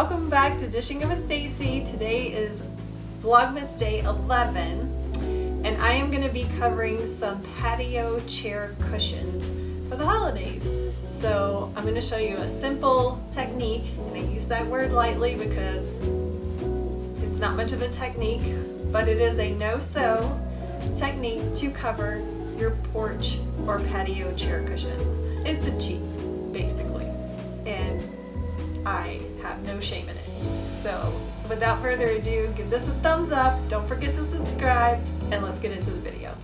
welcome back to Dishing with Stacey. Today is Vlogmas Day 11 and I am going to be covering some patio chair cushions for the holidays. So I'm going to show you a simple technique, and I use that word lightly because it's not much of a technique, but it is a no-sew technique to cover your porch or patio chair cushions. It's a cheat, basically, and I have no shame in it. So without further ado, give this a thumbs up, don't forget to subscribe, and let's get into the video.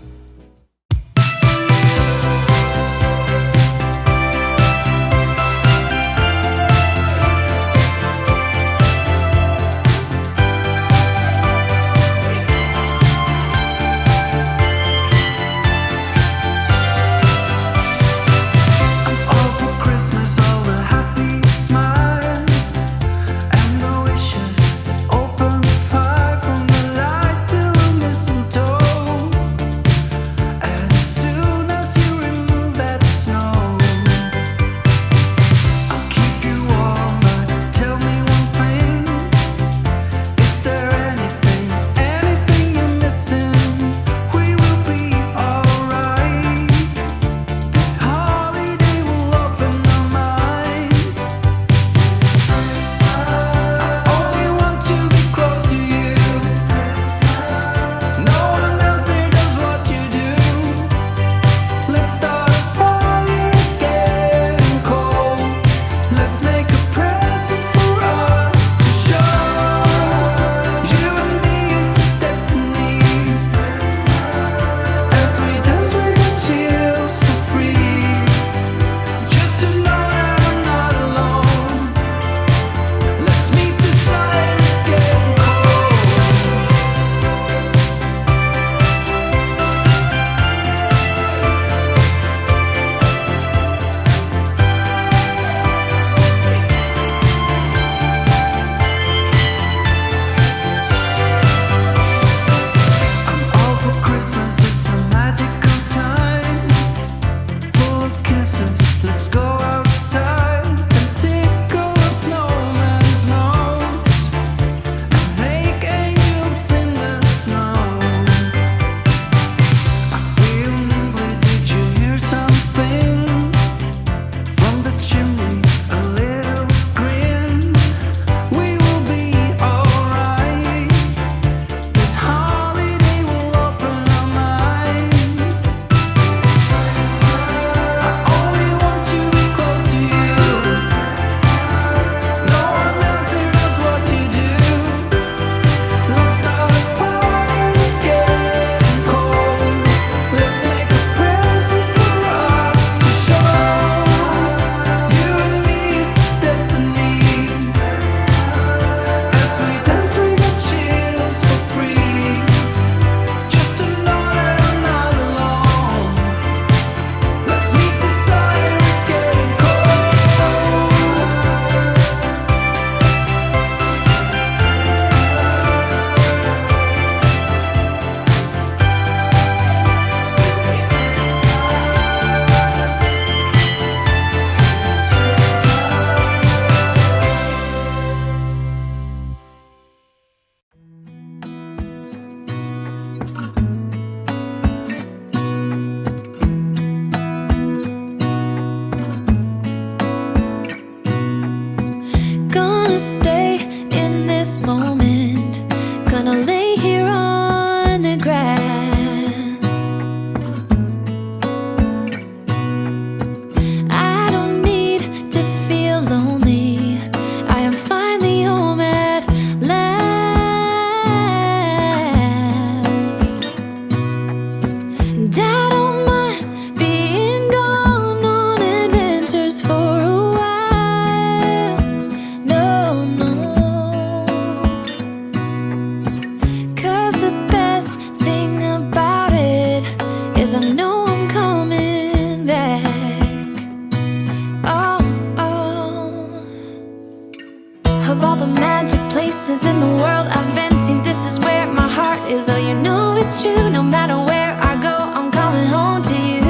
Of all the magic places in the world I've been to, this is where my heart is. Oh, you know it's true. No matter where I go, I'm coming home to you.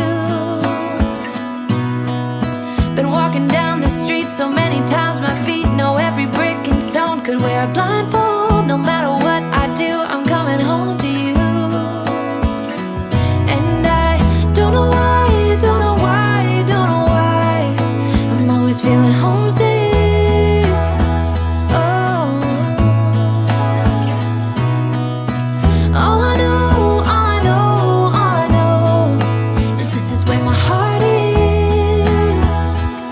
Been walking down the street so many times, my feet know every brick and stone. could wear a blindfold. No matter what I do, I'm coming home to you. And I don't know why, don't know why, don't know why I'm always feeling homesick. Oh, all I know, all I know, all I know is this is where my heart is.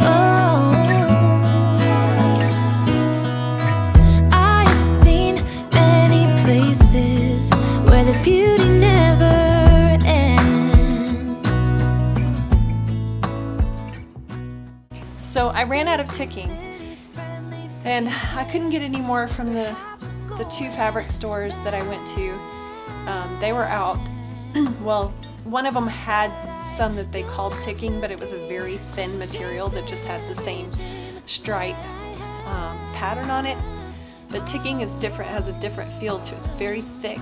Oh, I have seen many places where the beauty never ends. So I ran out of ticking, and I couldn't get any more from the two fabric stores that I went to. They were out. Well, one of them had some that they called ticking, but it was a very thin material that just had the same stripe pattern on it. But ticking is different, has a different feel to it. It's very thick,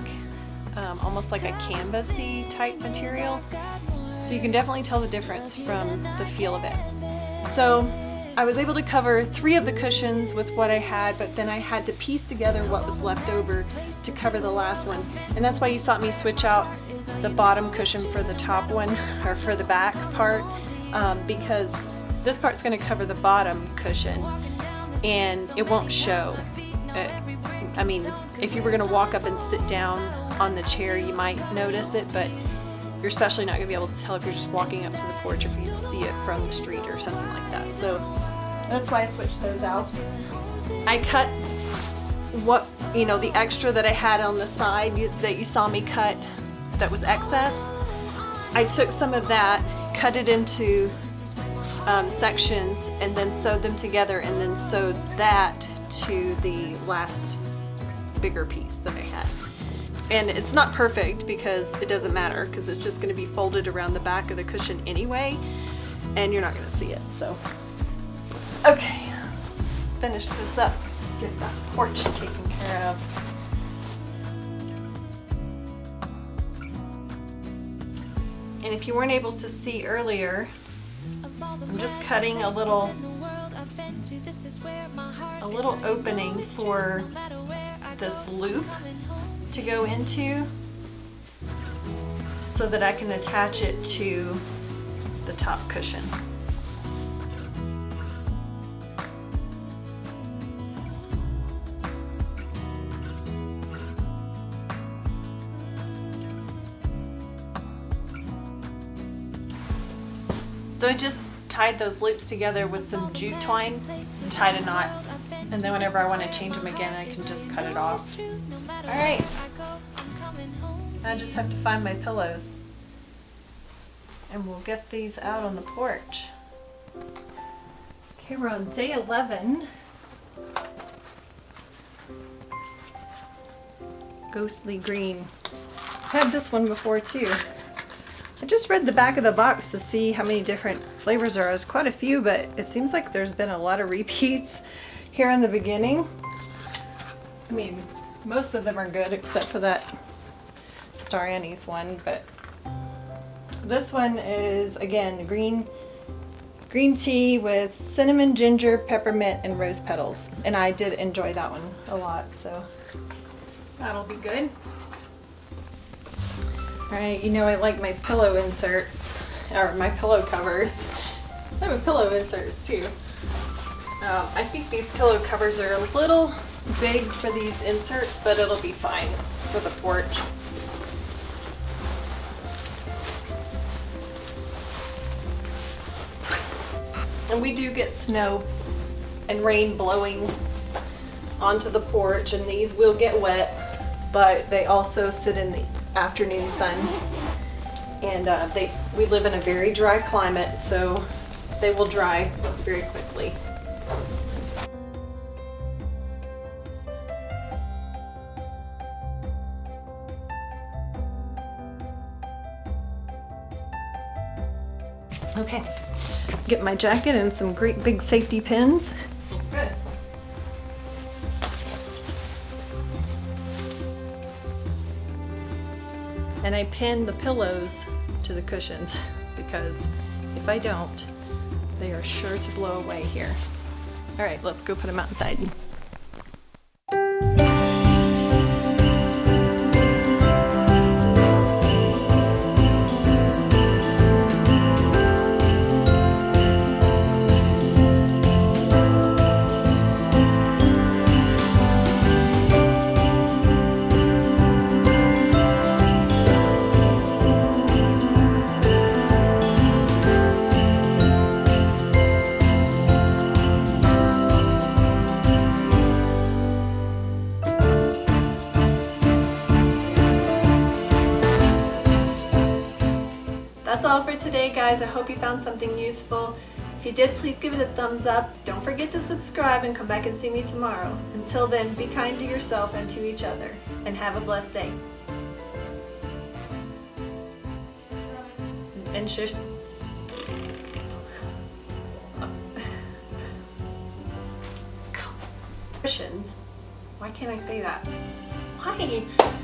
almost like a canvasy type material. So you can definitely tell the difference from the feel of it. So I was able to cover 3 of the cushions with what I had, but then I had to piece together what was left over to cover the last one. And that's why you saw me switch out the bottom cushion for the top one, or for the back part, because this part's going to cover the bottom cushion and it won't show. I mean, if you were going to walk up and sit down on the chair, you might notice it, but you're especially not going to be able to tell if you're just walking up to the porch, if you see it from the street or something like that. So that's why I switched those out. I cut what, the extra that I had on the side that you saw me cut that was excess. I took some of that, cut it into sections, and then sewed them together, and then sewed that to the last bigger piece that I had. And it's not perfect because it doesn't matter, because it's just going to be folded around the back of the cushion anyway, and you're not going to see it. So, okay, let's finish this up, get that porch taken care of. And if you weren't able to see earlier, I'm just cutting a little opening for this loop to go into so that I can attach it to the top cushion. So I just tied those loops together with some jute twine and tied a knot, and then whenever I want to change them again, I can just cut it off. Alright, I just have to find my pillows, and we'll get these out on the porch. Okay, we're on day 11. Ghostly green. I've had this one before too. I just read the back of the box to see how many different flavors there are. There's quite a few, but it seems like there's been a lot of repeats here in the beginning. I mean, most of them are good except for that Star Anise one, but this one is, again, green tea with cinnamon, ginger, peppermint, and rose petals. And I did enjoy that one a lot, so that'll be good. Alright, I like my pillow inserts, or my pillow covers. I have a pillow inserts too. I think these pillow covers are a little big for these inserts, but it'll be fine for the porch. And we do get snow and rain blowing onto the porch, and these will get wet, but they also sit in the afternoon sun, and we live in a very dry climate, so they will dry very quickly. Okay, get my jacket and some great big safety pins. Good. And I pin the pillows to the cushions because if I don't, they are sure to blow away here. All right, let's go put them outside. today, guys. I hope you found something useful. If you did, please give it a thumbs up. Don't forget to subscribe and come back and see me tomorrow. Until then, be kind to yourself and to each other, and have a blessed day. And shush. Cushions. Why can't I say that? Why?